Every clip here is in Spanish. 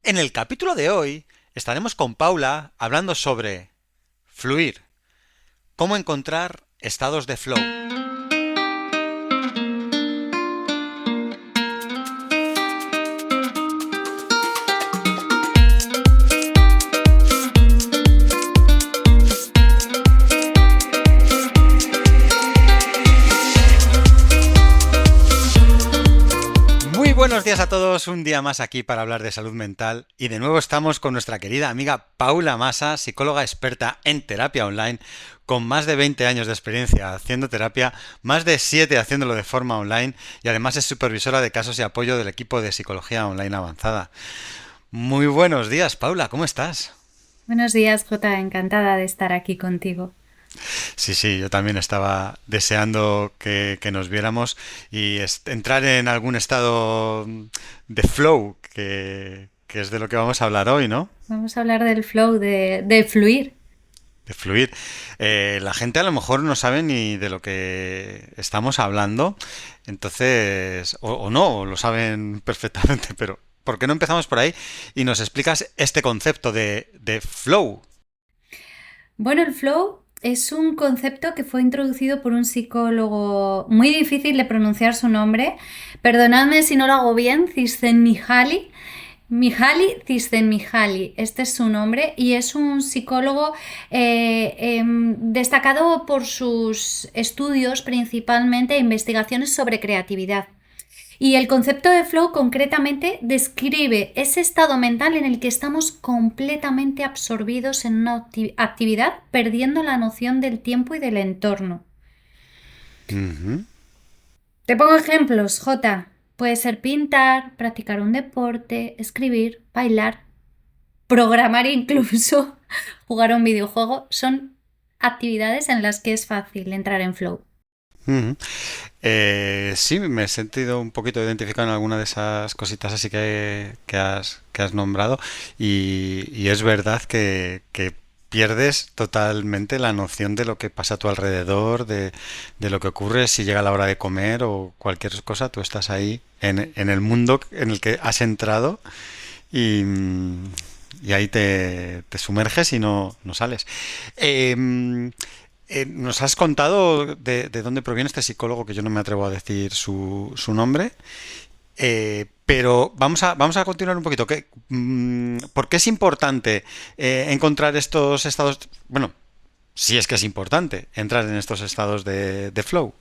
En el capítulo de hoy estaremos con Paula hablando sobre fluir, cómo encontrar estados de flow. Muy buenos días a todos, un día más aquí para hablar de salud mental y de nuevo estamos con nuestra querida amiga Paula Masa, psicóloga experta en terapia online, con más de 20 años de experiencia haciendo terapia, más de 7 haciéndolo de forma online y además es supervisora de casos y apoyo del equipo de psicología online avanzada. Muy buenos días, Paula, ¿cómo estás? Buenos días, Jota. Encantada de estar aquí contigo. Sí, sí, yo también estaba deseando que nos viéramos y entrar en algún estado de flow, que es de lo que vamos a hablar hoy, ¿no? Vamos a hablar del flow, de fluir. De fluir. La gente a lo mejor no sabe ni de lo que estamos hablando, entonces, o no, o lo saben perfectamente, pero ¿por qué no empezamos por ahí y nos explicas este concepto de flow? Bueno, el flow es un concepto que fue introducido por un psicólogo muy difícil de pronunciar su nombre. Perdonadme si no lo hago bien, Csikszentmihalyi. Mihaly Csikszentmihalyi, este es su nombre y es un psicólogo destacado por sus estudios, principalmente investigaciones sobre creatividad. Y el concepto de flow concretamente describe ese estado mental en el que estamos completamente absorbidos en una actividad, perdiendo la noción del tiempo y del entorno. Ujú. Te pongo ejemplos, J. Puede ser pintar, practicar un deporte, escribir, bailar, programar incluso, jugar a un videojuego. Son actividades en las que es fácil entrar en flow. Ujú. Sí, me he sentido un poquito identificado en alguna de esas cositas así que has nombrado y es verdad que pierdes totalmente la noción de lo que pasa a tu alrededor, de lo que ocurre si llega la hora de comer o cualquier cosa, tú estás ahí en el mundo en el que has entrado y, y ahí te sumerges y no sales. Em, Nos has contado de dónde proviene este psicólogo, que yo no me atrevo a decir su nombre, pero vamos a continuar un poquito. ¿Por qué es importante encontrar estos estados? Bueno, si es que es importante entrar en estos estados de flow.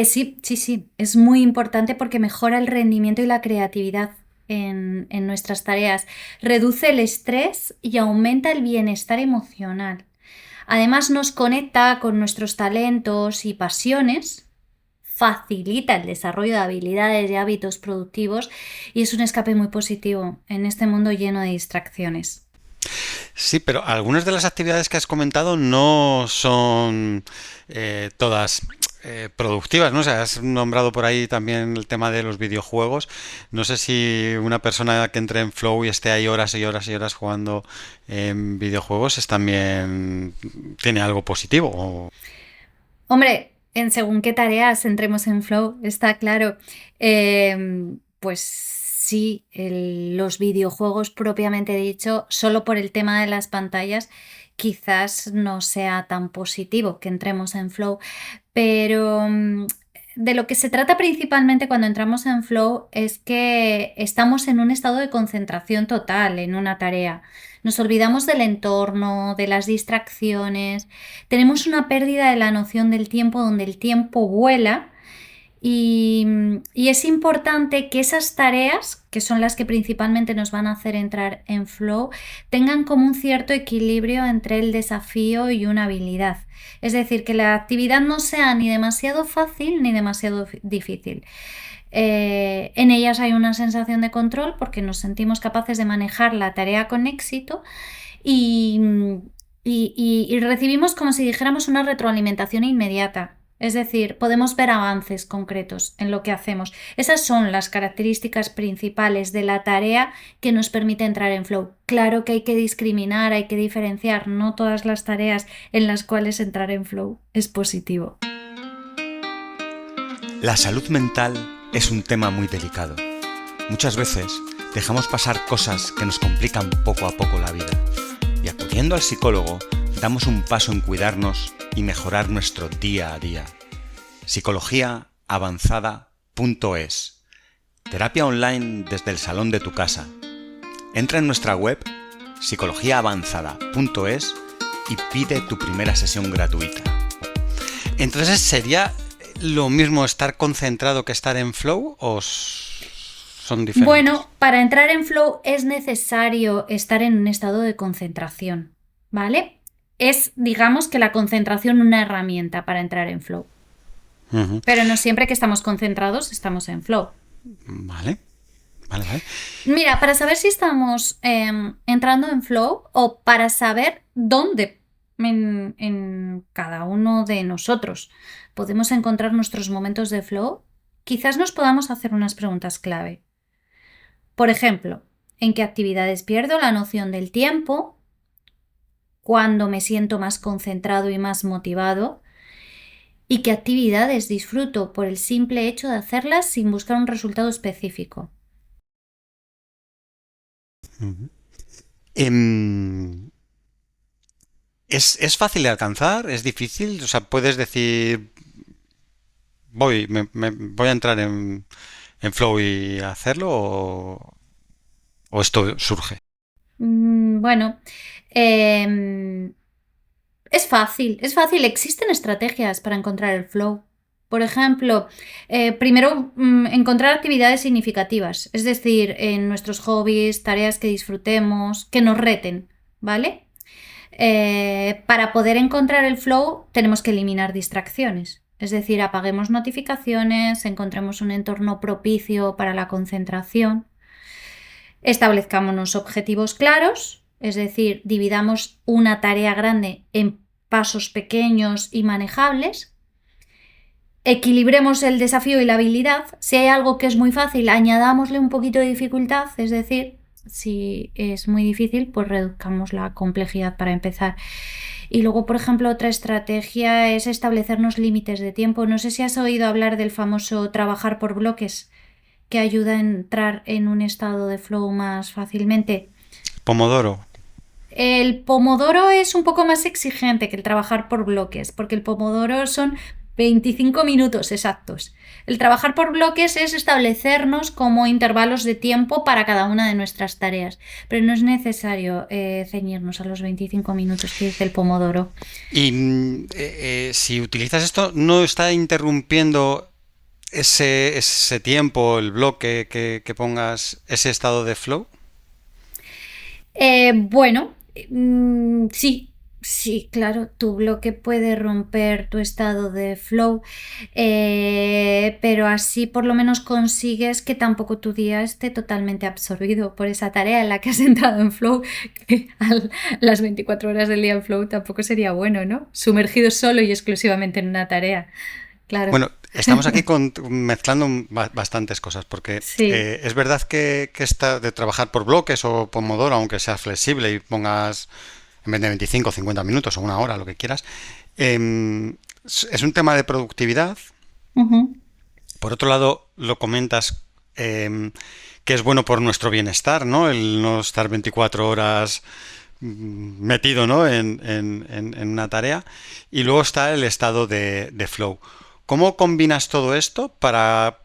Sí, sí, sí, es muy importante porque mejora el rendimiento y la creatividad en nuestras tareas, reduce el estrés y aumenta el bienestar emocional. Además nos conecta con nuestros talentos y pasiones, facilita el desarrollo de habilidades y hábitos productivos y es un escape muy positivo en este mundo lleno de distracciones. Sí, pero algunas de las actividades que has comentado no son todas productivas, ¿no? O sea, has nombrado por ahí también el tema de los videojuegos. No sé si una persona que entre en flow y esté ahí horas y horas y horas jugando en videojuegos es también tiene algo positivo. Hombre, en según qué tareas entremos en flow, está claro. Pues sí, los videojuegos propiamente dicho, solo por el tema de las pantallas, quizás no sea tan positivo que entremos en flow, pero de lo que se trata principalmente cuando entramos en flow es que estamos en un estado de concentración total en una tarea. Nos olvidamos del entorno, de las distracciones, tenemos una pérdida de la noción del tiempo donde el tiempo vuela y es importante que esas tareas, que son las que principalmente nos van a hacer entrar en flow, tengan como un cierto equilibrio entre el desafío y una habilidad. Es decir, que la actividad no sea ni demasiado fácil ni demasiado difícil. En ellas hay una sensación de control porque nos sentimos capaces de manejar la tarea con éxito y, y recibimos como si dijéramos una retroalimentación inmediata. Es decir, podemos ver avances concretos en lo que hacemos. Esas son las características principales de la tarea que nos permite entrar en flow. Claro que hay que discriminar, hay que diferenciar. No todas las tareas en las cuales entrar en flow es positivo. La salud mental es un tema muy delicado. Muchas veces dejamos pasar cosas que nos complican poco a poco la vida. Y acudiendo al psicólogo, damos un paso en cuidarnos y mejorar nuestro día a día. Psicologiaavanzada.es. Terapia online desde el salón de tu casa. Entra en nuestra web psicologiaavanzada.es y pide tu primera sesión gratuita. Entonces, ¿sería lo mismo estar concentrado que estar en flow o son diferentes? Bueno, para entrar en flow es necesario estar en un estado de concentración, ¿vale? Es, digamos que la concentración una herramienta para entrar en flow. Ujú. Pero no siempre que estamos concentrados estamos en flow. Vale. Mira, para saber si estamos entrando en flow o para saber dónde en cada uno de nosotros podemos encontrar nuestros momentos de flow, quizás nos podamos hacer unas preguntas clave. Por ejemplo, ¿en qué actividades pierdo la noción del tiempo? ¿Cuándo me siento más concentrado y más motivado? ¿Y qué actividades disfruto por el simple hecho de hacerlas sin buscar un resultado específico? Ujú. ¿Es fácil de alcanzar? ¿Es difícil? O sea, puedes decir, voy a entrar en flow y hacerlo o esto surge. Bueno, em, es fácil, existen estrategias para encontrar el flow. Por ejemplo, primero encontrar actividades significativas, es decir, en nuestros hobbies, tareas que disfrutemos, que nos reten, ¿vale? Para poder encontrar el flow tenemos que eliminar distracciones, es decir, apaguemos notificaciones, encontremos un entorno propicio para la concentración, establezcámonos objetivos claros, es decir, dividamos una tarea grande en pasos pequeños y manejables. Equilibremos el desafío y la habilidad. Si hay algo que es muy fácil, añadámosle un poquito de dificultad, es decir, si es muy difícil, pues reduzcamos la complejidad para empezar. Y luego, por ejemplo, otra estrategia es establecernos límites de tiempo. No sé si has oído hablar del famoso trabajar por bloques, que ayuda a entrar en un estado de flow más fácilmente. Pomodoro. El pomodoro es un poco más exigente que el trabajar por bloques, porque el pomodoro son 25 minutos exactos. El trabajar por bloques es establecernos como intervalos de tiempo para cada una de nuestras tareas, pero no es necesario ceñirnos a los 25 minutos que dice el pomodoro. Y si utilizas esto, ¿no está interrumpiendo ese tiempo, el bloque que pongas, ese estado de flow? Bueno, sí, claro, tu bloque puede romper tu estado de flow, pero así por lo menos consigues que tampoco tu día esté totalmente absorbido por esa tarea en la que has entrado en flow, que las 24 horas del día en flow tampoco sería bueno, ¿no? Sumergido solo y exclusivamente en una tarea, claro. Bueno, estamos aquí mezclando bastantes cosas, porque Sí. es verdad que esta de trabajar por bloques o pomodoro, aunque sea flexible y pongas en vez de 25 50 minutos o una hora, lo que quieras, es un tema de productividad. Ujú. Por otro lado, lo comentas que es bueno por nuestro bienestar, ¿no? El no estar 24 horas metido, ¿no? en una tarea. Y luego está el estado de flow. ¿Cómo combinas todo esto para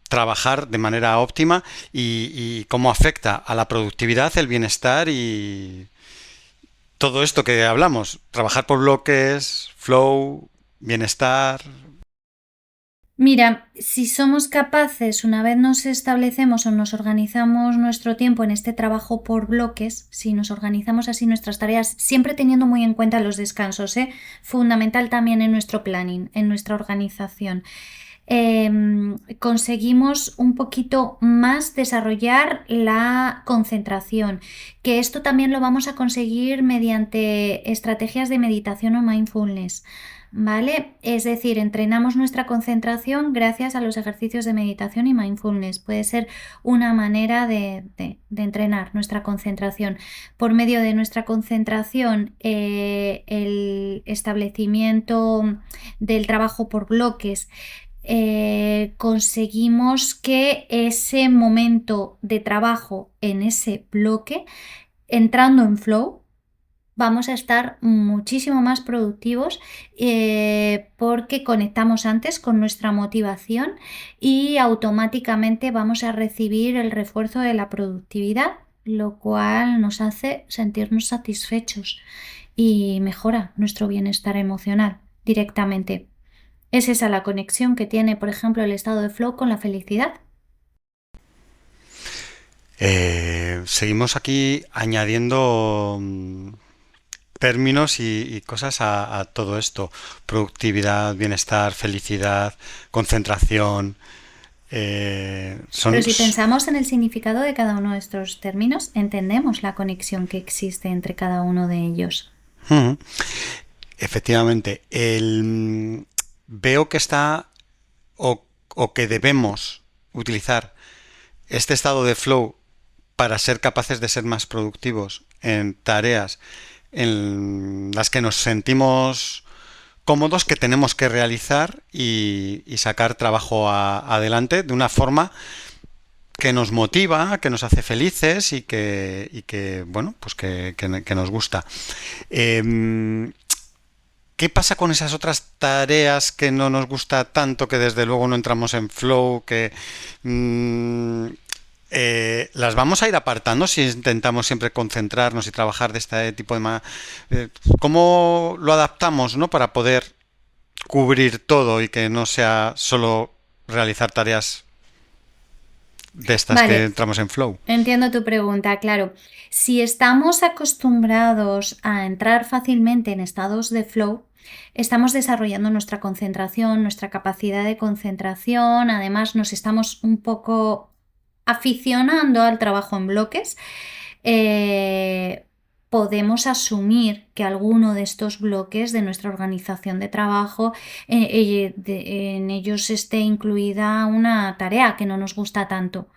trabajar de manera óptima y cómo afecta a la productividad, el bienestar y todo esto que hablamos? Trabajar por bloques, flow, bienestar. Mira, si somos capaces, una vez nos establecemos o nos organizamos nuestro tiempo en este trabajo por bloques, si nos organizamos así nuestras tareas, siempre teniendo muy en cuenta los descansos, fundamental también en nuestro planning, en nuestra organización, conseguimos un poquito más desarrollar la concentración, que esto también lo vamos a conseguir mediante estrategias de meditación o mindfulness. ¿Vale? Es decir, entrenamos nuestra concentración gracias a los ejercicios de meditación y mindfulness. Puede ser una manera de entrenar nuestra concentración. Por medio de nuestra concentración, el establecimiento del trabajo por bloques conseguimos que ese momento de trabajo en ese bloque, entrando en flow, vamos a estar muchísimo más productivos porque conectamos antes con nuestra motivación y automáticamente vamos a recibir el refuerzo de la productividad, lo cual nos hace sentirnos satisfechos y mejora nuestro bienestar emocional directamente. Es esa la conexión que tiene, por ejemplo, el estado de flow con la felicidad. Seguimos aquí añadiendo términos y cosas a todo esto. Productividad, bienestar, felicidad, concentración. Pero si pensamos en el significado de cada uno de estos términos, entendemos la conexión que existe entre cada uno de ellos. Efectivamente, veo que está o que debemos utilizar este estado de flow para ser capaces de ser más productivos en tareas en las que nos sentimos cómodos, que tenemos que realizar y sacar trabajo adelante de una forma que nos motiva, que nos hace felices y que bueno, pues que nos gusta. ¿Qué pasa con esas otras tareas que no nos gusta tanto, que desde luego no entramos en flow, que las vamos a ir apartando si intentamos siempre concentrarnos y trabajar de este tipo de ¿cómo lo adaptamos, ¿no? Para poder cubrir todo y que no sea solo realizar tareas de estas que entramos en flow? Entiendo tu pregunta, claro. Si estamos acostumbrados a entrar fácilmente en estados de flow, estamos desarrollando nuestra concentración, nuestra capacidad de concentración, además nos estamos un poco aficionando al trabajo en bloques. Podemos asumir que alguno de estos bloques de nuestra organización de trabajo, en ellos esté incluida una tarea que no nos gusta tanto,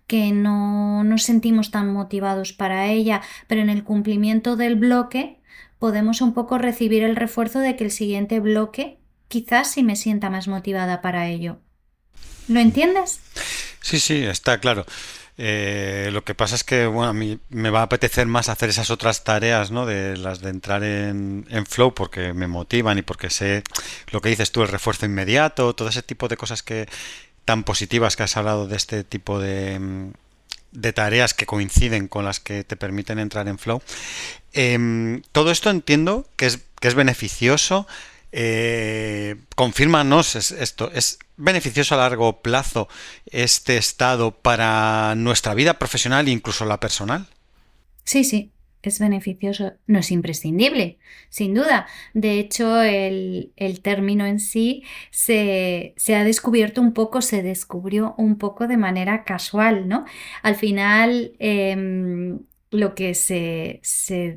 que no nos sentimos tan motivados para ella, pero en el cumplimiento del bloque podemos un poco recibir el refuerzo de que el siguiente bloque quizás sí me sienta más motivada para ello. ¿Lo entiendes? Sí, está claro. Lo que pasa es que bueno, a mí me va a apetecer más hacer esas otras tareas, ¿no? De las de entrar en flow porque me motivan y porque sé lo que dices tú, el refuerzo inmediato, todo ese tipo de cosas tan positivas que has hablado de este tipo de tareas que coinciden con las que te permiten entrar en flow. Todo esto entiendo que es beneficioso. Confírmanos esto. ¿Es beneficioso a largo plazo este estado para nuestra vida profesional e incluso la personal? Sí, es beneficioso. No es imprescindible, sin duda. De hecho, el término en sí se ha descubierto un poco, se descubrió un poco de manera casual, ¿no? Al final, lo que se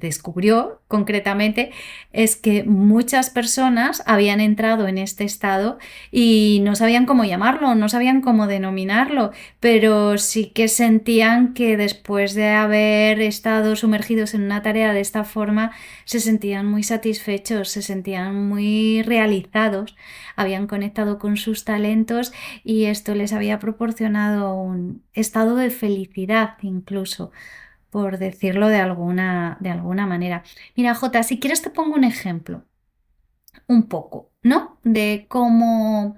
descubrió concretamente es que muchas personas habían entrado en este estado y no sabían cómo llamarlo, no sabían cómo denominarlo, pero sí que sentían que después de haber estado sumergidos en una tarea de esta forma, se sentían muy satisfechos, se sentían muy realizados, habían conectado con sus talentos y esto les había proporcionado un estado de felicidad incluso, por decirlo de alguna manera. Mira, Jota, si quieres te pongo un ejemplo, un poco, ¿no? De cómo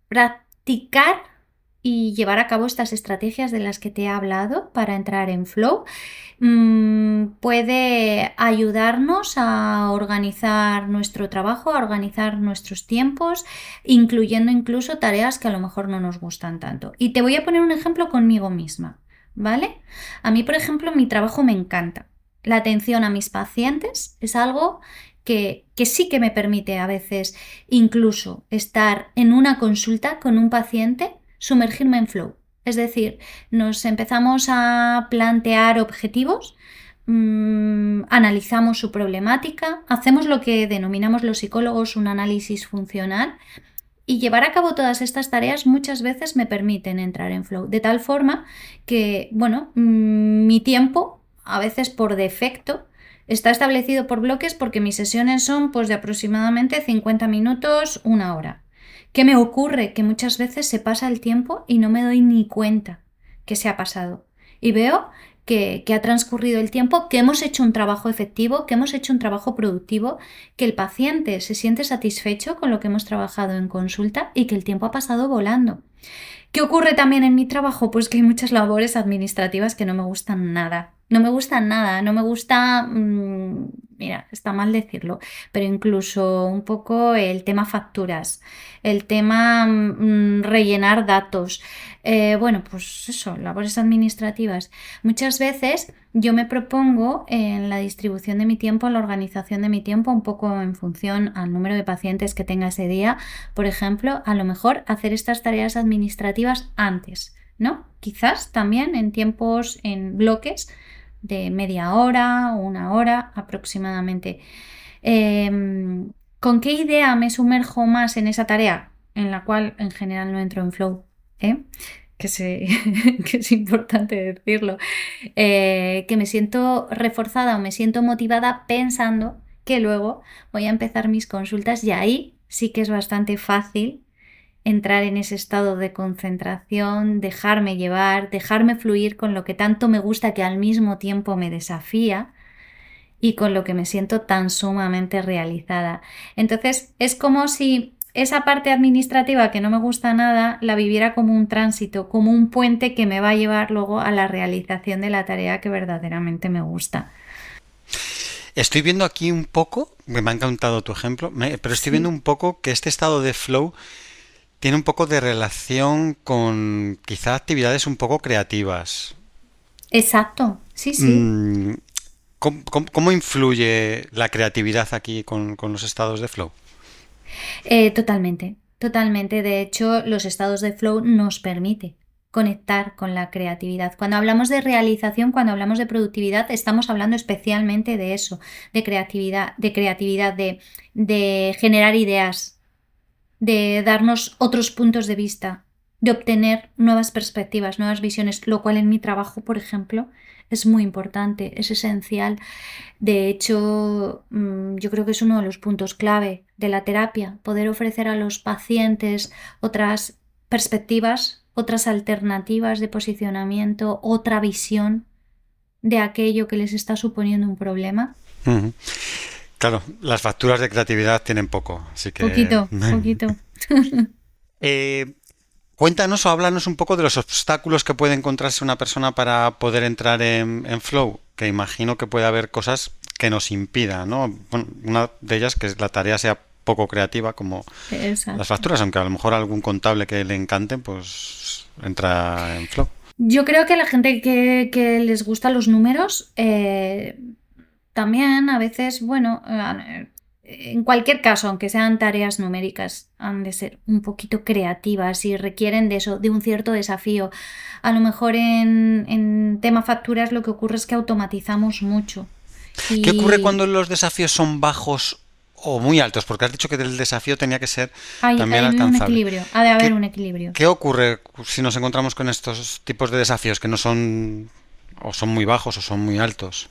practicar y llevar a cabo estas estrategias de las que te he hablado para entrar en flow puede ayudarnos a organizar nuestro trabajo, a organizar nuestros tiempos, incluyendo incluso tareas que a lo mejor no nos gustan tanto. Y te voy a poner un ejemplo conmigo misma, ¿vale? A mí, por ejemplo, mi trabajo me encanta. La atención a mis pacientes es algo que sí que me permite a veces incluso estar en una consulta con un paciente, sumergirme en flow. Es decir, nos empezamos a plantear objetivos, analizamos su problemática, hacemos lo que denominamos los psicólogos un análisis funcional y llevar a cabo todas estas tareas muchas veces me permiten entrar en flow, de tal forma que, bueno, mi tiempo, a veces por defecto, está establecido por bloques porque mis sesiones son pues de aproximadamente 50 minutos, una hora. ¿Qué me ocurre? Que muchas veces se pasa el tiempo y no me doy ni cuenta que se ha pasado. Y veo que ha transcurrido el tiempo, que hemos hecho un trabajo efectivo, que hemos hecho un trabajo productivo, que el paciente se siente satisfecho con lo que hemos trabajado en consulta y que el tiempo ha pasado volando. ¿Qué ocurre también en mi trabajo? Pues que hay muchas labores administrativas que no me gustan nada. No me gustan nada, no me gusta, mira, está mal decirlo, pero incluso un poco el tema facturas, el tema rellenar datos. Bueno, pues eso, labores administrativas. Muchas veces yo me propongo en la distribución de mi tiempo, en la organización de mi tiempo, un poco en función al número de pacientes que tenga ese día. Por ejemplo, a lo mejor hacer estas tareas administrativas antes, ¿no? Quizás también en tiempos, en bloques de media hora o una hora aproximadamente. ¿Con qué idea me sumerjo más en esa tarea? En la cual en general no entro en flow, ¿eh? Que es importante decirlo. Que me siento reforzada o me siento motivada pensando que luego voy a empezar mis consultas y ahí sí que es bastante fácil entrar en ese estado de concentración, dejarme llevar, dejarme fluir con lo que tanto me gusta que al mismo tiempo me desafía y con lo que me siento tan sumamente realizada. Entonces es como si esa parte administrativa que no me gusta nada la viviera como un tránsito, como un puente que me va a llevar luego a la realización de la tarea que verdaderamente me gusta. Estoy viendo aquí un poco, me ha encantado tu ejemplo, pero estoy viendo un poco que este estado de flow tiene un poco de relación con quizá actividades un poco creativas. Exacto, sí. Mm, ¿Cómo influye la creatividad aquí con los estados de flow? Totalmente, totalmente. De hecho, los estados de flow nos permite conectar con la creatividad. Cuando hablamos de realización, cuando hablamos de productividad, estamos hablando especialmente de eso, de creatividad, de generar ideas, de darnos otros puntos de vista, de obtener nuevas perspectivas, nuevas visiones, lo cual en mi trabajo, por ejemplo, es muy importante, es esencial. De hecho, yo creo que es uno de los puntos clave de la terapia, poder ofrecer a los pacientes otras perspectivas, otras alternativas de posicionamiento, otra visión de aquello que les está suponiendo un problema. Ujú. Claro, las facturas de creatividad tienen poco, así que... Poquito. Eh, Cuéntanos o háblanos un poco de los obstáculos que puede encontrarse una persona para poder entrar en flow, que imagino que puede haber cosas que nos impidan, ¿no? Bueno, una de ellas que la tarea sea poco creativa, como Exacto. las facturas, aunque a lo mejor a algún contable que le encanten, pues entra en flow. Yo creo que a la gente que les gustan los números, también a veces, bueno, en cualquier caso, aunque sean tareas numéricas, han de ser un poquito creativas y requieren de eso, de un cierto desafío. A lo mejor en tema facturas lo que ocurre es que automatizamos mucho. ¿Qué ocurre Y cuando los desafíos son bajos o muy altos? Porque has dicho que el desafío tenía que ser hay también un alcanzable. equilibrio, ha de haber ¿Qué, un equilibrio. qué ocurre si nos encontramos con estos tipos de desafíos que no son o son muy bajos o son muy altos?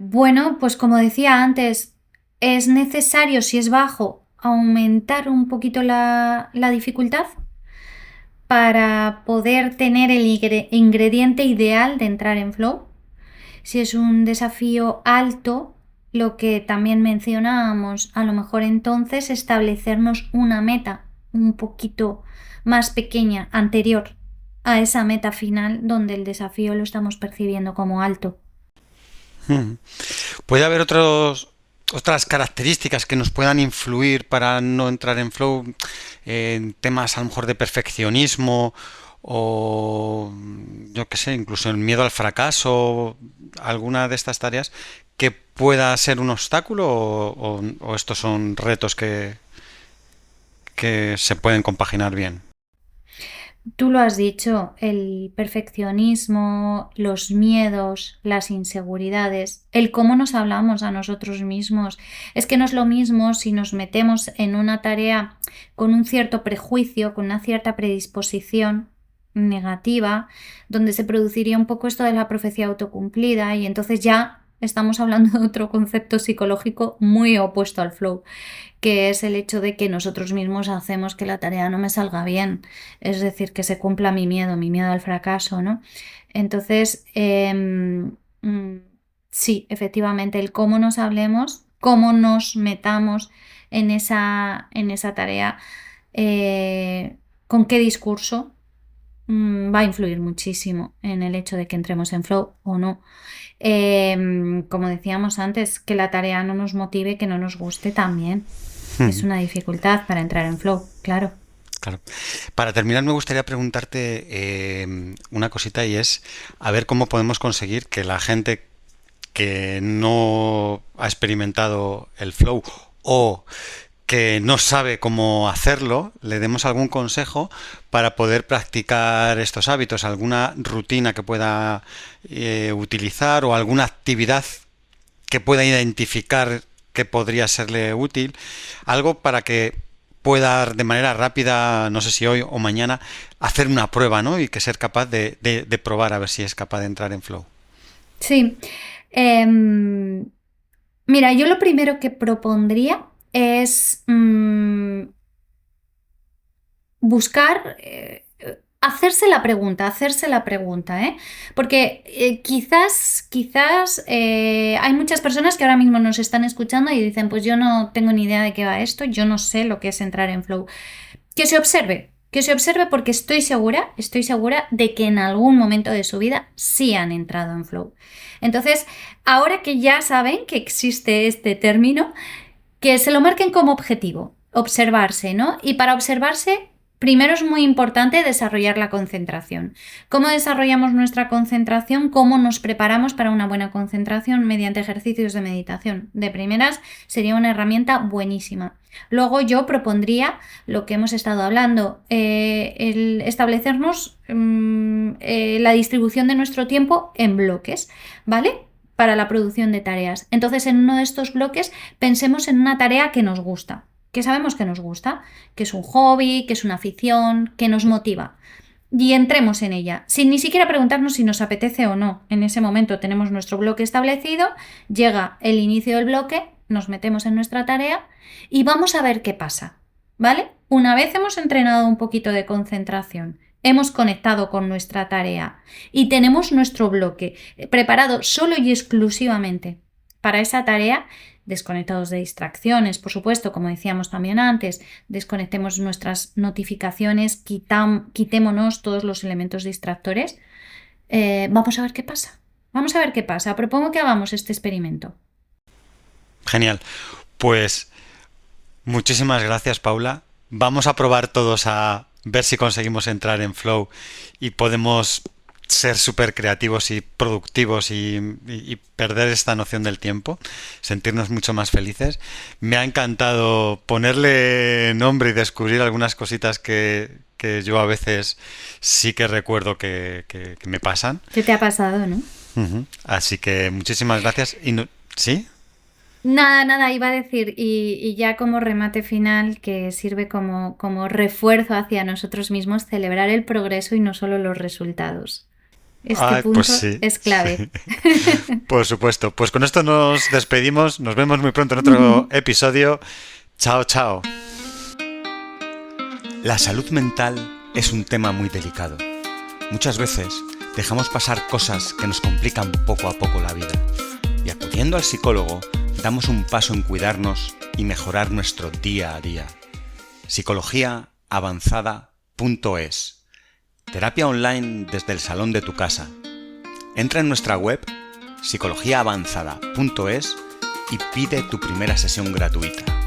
Bueno, pues como decía antes, es necesario, si es bajo, aumentar un poquito la dificultad para poder tener el ingrediente ideal de entrar en flow. Si es un desafío alto, lo que también mencionábamos, a lo mejor entonces establecernos una meta un poquito más pequeña, anterior a esa meta final donde el desafío lo estamos percibiendo como alto. ¿Puede haber otras características que nos puedan influir para no entrar en flow, en temas a lo mejor de perfeccionismo o yo qué sé, incluso el miedo al fracaso, alguna de estas tareas que pueda ser un obstáculo o estos son retos que se pueden compaginar bien? Tú lo has dicho, el perfeccionismo, los miedos, las inseguridades, el cómo nos hablamos a nosotros mismos. Es que no es lo mismo si nos metemos en una tarea con un cierto prejuicio, con una cierta predisposición negativa, donde se produciría un poco esto de la profecía autocumplida y entonces ya estamos hablando de otro concepto psicológico muy opuesto al flow, que es el hecho de que nosotros mismos hacemos que la tarea no me salga bien, es decir, que se cumpla mi miedo al fracaso, ¿no? Entonces, sí, efectivamente, el cómo nos hablemos, cómo nos metamos en esa tarea, con qué discurso, va a influir muchísimo en el hecho de que entremos en flow o no. Como decíamos antes, que la tarea no nos motive, que no nos guste también. Es una dificultad para entrar en flow, claro. Claro. Para terminar, me gustaría preguntarte una cosita, y es a ver cómo podemos conseguir que la gente que no ha experimentado el flow o que no sabe cómo hacerlo, le demos algún consejo para poder practicar estos hábitos, alguna rutina que pueda utilizar o alguna actividad que pueda identificar que podría serle útil, algo para que pueda de manera rápida, no sé si hoy o mañana, hacer una prueba, ¿no? Y que ser capaz de probar a ver si es capaz de entrar en flow. Sí. Mira, yo lo primero que propondría es buscar, hacerse la pregunta, ¿eh? Porque quizás hay muchas personas que ahora mismo nos están escuchando y dicen, pues yo no tengo ni idea de qué va esto, yo no sé lo que es entrar en flow. Que se observe porque estoy segura de que en algún momento de su vida sí han entrado en flow. Entonces, ahora que ya saben que existe este término, que se lo marquen como objetivo, observarse, ¿no? Y para observarse, primero es muy importante desarrollar la concentración. ¿Cómo desarrollamos nuestra concentración? ¿Cómo nos preparamos para una buena concentración? Mediante ejercicios de meditación. De primeras, sería una herramienta buenísima. Luego yo propondría lo que hemos estado hablando, el establecernos la distribución de nuestro tiempo en bloques, ¿vale? Para la producción de tareas. Entonces, en uno de estos bloques pensemos en una tarea que nos gusta, que sabemos que nos gusta, que es un hobby, que es una afición, que nos motiva. Y entremos en ella, sin ni siquiera preguntarnos si nos apetece o no. En ese momento tenemos nuestro bloque establecido, llega el inicio del bloque, nos metemos en nuestra tarea y vamos a ver qué pasa, ¿vale? Una vez hemos entrenado un poquito de concentración, hemos conectado con nuestra tarea y tenemos nuestro bloque preparado solo y exclusivamente para esa tarea, desconectados de distracciones, por supuesto, como decíamos también antes, desconectemos nuestras notificaciones, quitémonos todos los elementos distractores. Vamos a ver qué pasa. Propongo que hagamos este experimento. Genial. Pues muchísimas gracias, Paula. Vamos a probar todos a ver si conseguimos entrar en flow y podemos ser súper creativos y productivos y perder esta noción del tiempo, sentirnos mucho más felices. Me ha encantado ponerle nombre y descubrir algunas cositas que yo a veces sí que recuerdo que me pasan. ¿Qué te ha pasado, no? Uh-huh. Así que muchísimas gracias. ¿Sí? Nada, iba a decir, y ya como remate final, que sirve como refuerzo hacia nosotros mismos, celebrar el progreso y no solo los resultados. Este punto pues sí, es clave. Sí. Por supuesto. Pues con esto nos despedimos. Nos vemos muy pronto en otro episodio. Chao, chao. La salud mental es un tema muy delicado. Muchas veces dejamos pasar cosas que nos complican poco a poco la vida. Y acudiendo al psicólogo, damos un paso en cuidarnos y mejorar nuestro día a día. psicologiaavanzada.es. Terapia online desde el salón de tu casa. Entra en nuestra web psicologiaavanzada.es y pide tu primera sesión gratuita.